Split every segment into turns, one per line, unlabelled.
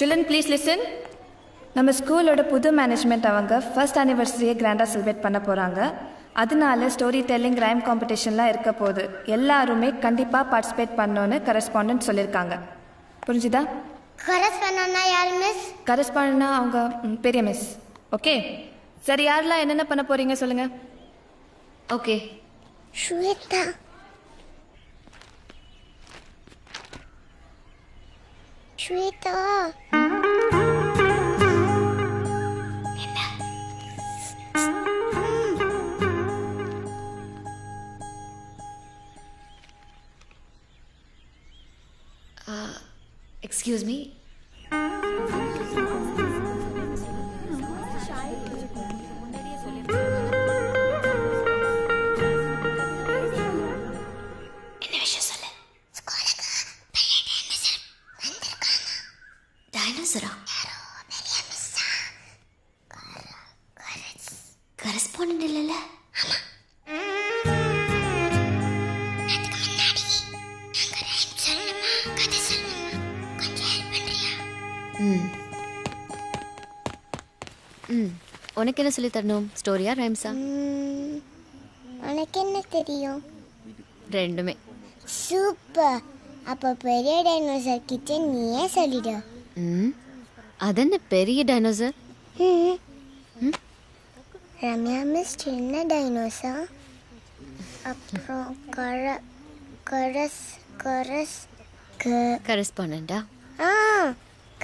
Children, please listen. நம்ம ஸ்கூலோட புது மேனேஜ்மெண்ட் அவங்க ஃபர்ஸ்ட் ஆனிவர்சரியை கிராண்டாக செலிப்ரேட் பண்ண போகிறாங்க. அதனால ஸ்டோரி டெல்லிங் ரைம் காம்படிஷன்லாம் இருக்க போகுது. எல்லாருமே கண்டிப்பாக பார்ட்டிசிபேட் பண்ணோன்னு கரஸ்பாண்டன்ட் சொல்லியிருக்காங்க. புரிஞ்சுதா?
கரஸ்பாண்டன்ட்னா யார் மிஸ்?
கரஸ்பாண்டன்ட்னா அவங்க பெரிய மிஸ். ஓகே, சரி, யாரெல்லாம் என்னென்ன பண்ண போகிறீங்க சொல்லுங்கள்.
Okay,
Shweta. Shweta
excuse me. என்ன விஷயம் சொல்லு. டைனோசரா? கரஸ்பாண்டன்ட் இல்லைல்ல? உனக்கு என்ன சொல்லி தரணும்? ஸ்டோரியா ரைம்ஸா?
உனக்கு என்ன தெரியும்?
ரெண்டுமே.
சூப்பர். அப்போ பெரிய டைனோசர் கிட்ட நீயே சொல்லிடு.
அதென்ன பெரிய டைனோசர்?
ரம்யா மிஸ் சின்ன டைனோசர். அப்புறம்
கரஸ்பாண்டண்டா?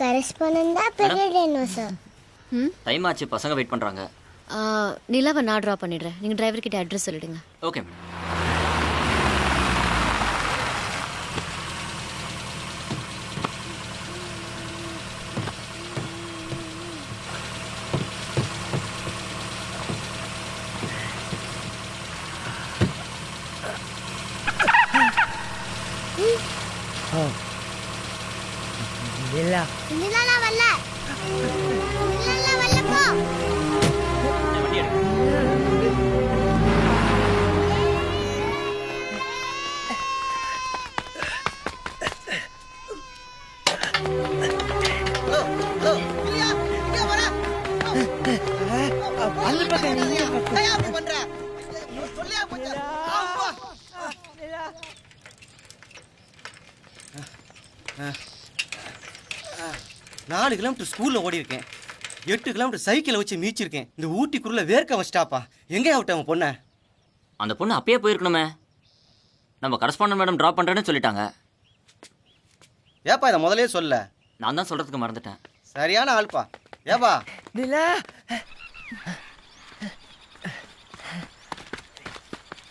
கரஸ்பாண்டன்ட் தான் பெரிய டைனோசர்.
டைம் ஆச்சு, பசங்க வெயிட் பண்றாங்க.
நிலாவை நான் ட்ரா பண்ணிடுறேன். நீங்கள் டிரைவர் கிட்ட அட்ரஸ் சொல்லிடுங்க.
ஓகே.
நிலா வரல. நிலா வரல போ.
வண்டி எடு.
நாலு கிலோமீட்டர் ஸ்கூல்ல ஓடி இருக்கேன். 8 கிலோமீட்டர் சைக்கிளை வச்சு மீச்சிருக்கேன். இந்த ஊட்டிக்குள்ள வேர்க்க வச்சிட்டாப்பா. எங்கே விட்டேன் அவன் பொண்ணை?
அந்த பொண்ணு அப்பயே போயிருக்கணுமே. நம்ம கரஸ்பாண்டன்ட் மேடம் ட்ராப் பண்றேன்னு சொல்லிட்டாங்க.
ஏப்பா இதை முதலே சொல்ல?
நான் தான் சொல்றதுக்கு மறந்துட்டேன்.
சரியான ஆள்பா. ஏப்பா
நிலா,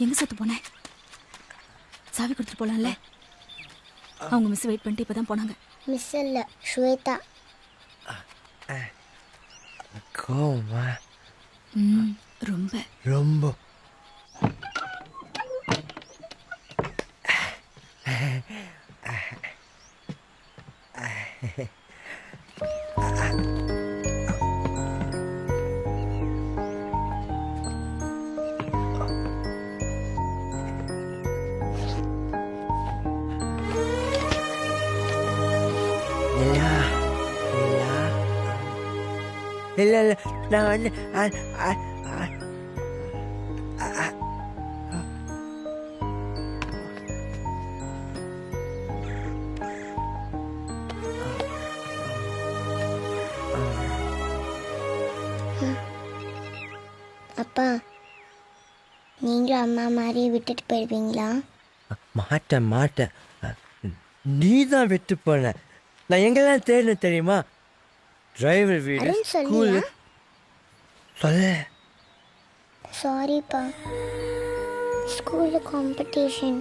எங்க சத்து போனேன்? சாவி கொடுத்துட்டு போலாம்ல? அவங்க மிஸ் வெயிட் பண்ணிட்டு இப்பதான் போனாங்க.
மிஸ் இல்ல, ஸ்வேதா.
கோமா
ரொம்ப
ரொம்ப இல்லை இல்லை, நான் வந்து
அப்பா, நீங்களும் அம்மா மாதிரி விட்டுட்டு போயிடுவீங்களா?
மாட்டேன் மாட்டேன். நீ தான் விட்டு போன. நான் எங்கெல்லாம் தேடினேன் தெரியுமா? டிரைவர் வீடு,
அருண்
ஸ்கூலு.
சொல்லியா?
சொல்ல.
சாரிப்பா. ஸ்கூலில் காம்படிஷன்,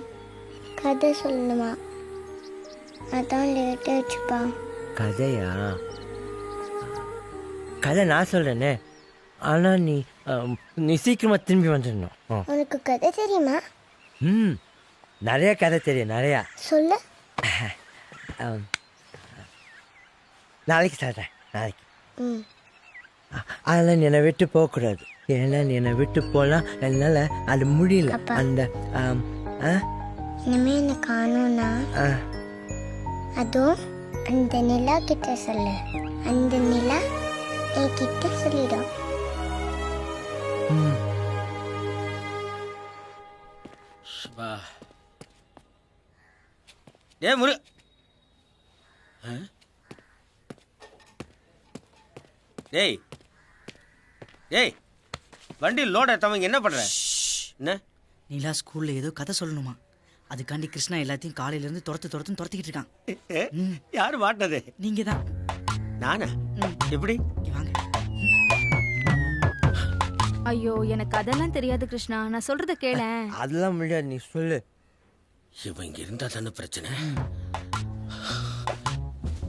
கதை சொல்லணுமா? அதான் லேட் ஆச்சுப்பா.
கதையா? கதை நான் சொல்கிறேனே. ஆனால் நீ சீக்கிரமாக திரும்பி வந்துடணும்.
உனக்கு கதை தெரியுமா?
நிறைய கதை தெரியும், நிறையா.
சொல்லு.
நாளைக்கு சொல்கிறேன், நாளைக்கு. அதெல்லாம் நீ என்னை விட்டு போகக்கூடாது. ஏன்னா நீ என்னை விட்டு போனால் என்னால் அது முடியல. அந்த
இனிமே என்ன காணும்னா அதுவும் அந்த நிலா கிட்ட சொல்லு. அந்த நிலா என்கிட்ட சொல்லிடும்.
ஏ முரு டேய் டேய் வண்டி லோட் ஏற்றவங்க என்ன பண்ணுற? என்ன
நிலா ஸ்கூல்ல ஏதோ கதை சொல்லணுமா, அதுக்காண்டி கிருஷ்ணா எல்லாத்தையும் காலையில இருந்து துரத்திக்கிட்டு இருக்கான்.
யாரு மாட்டது?
நீங்க தான்.
நானா? எப்படி?
வாங்க.
ஐயோ எனக்கு அதெல்லாம் தெரியாது கிருஷ்ணா, நான் சொல்றத கேளேன்.
அதெல்லாம் முடியாது, நீ சொல்லு.
இவன் இங்க இருந்தா தானே பிரச்சனை.